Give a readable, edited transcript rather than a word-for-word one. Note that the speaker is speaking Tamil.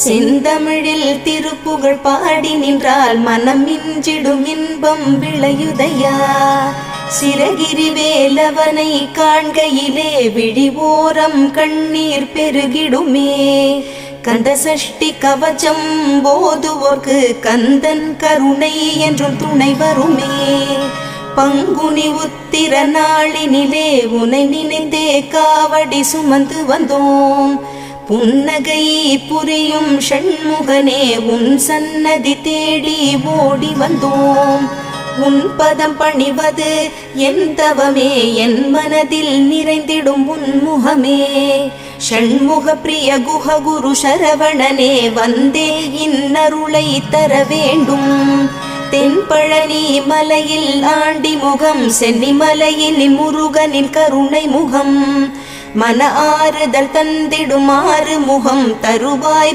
செந்தமிழில் திருப்புகழ் பாடி நின்றால் மனம் மிஞ்சிடும் இன்பம் விளையுதையா. சிறகிரி வேலவனை காண்கையிலே விழிவோரம் கண்ணீர் பெருகிடுமே. கந்த சஷ்டி கவச்சம் போதுவோர்க்கு கந்தன் கருணை என்றும் துணை வருமே. பங்குனி உத்திர நாளினிலே உனை நினைந்தே காவடி சுமந்து வந்தோம். புன்னகை புரியும் ஷண்முகனே உன் சன்னதி தேடி ஓடி வந்தோம். உன் பதம் பணிவது என் தவமே, என் மனதில் நிறைந்திடும் உன் முகமே. ஷண்முக பிரிய குஹ குரு சரவணனே வந்தே இன்னருளை தர வேண்டும். தென்பழனி மலையில் ஆண்டி முகம், சென்னிமலையில் முருகனின் கருணை முகம். மன ஆறுதல் தந்திடும் ஆறு முகம் தருவாய்.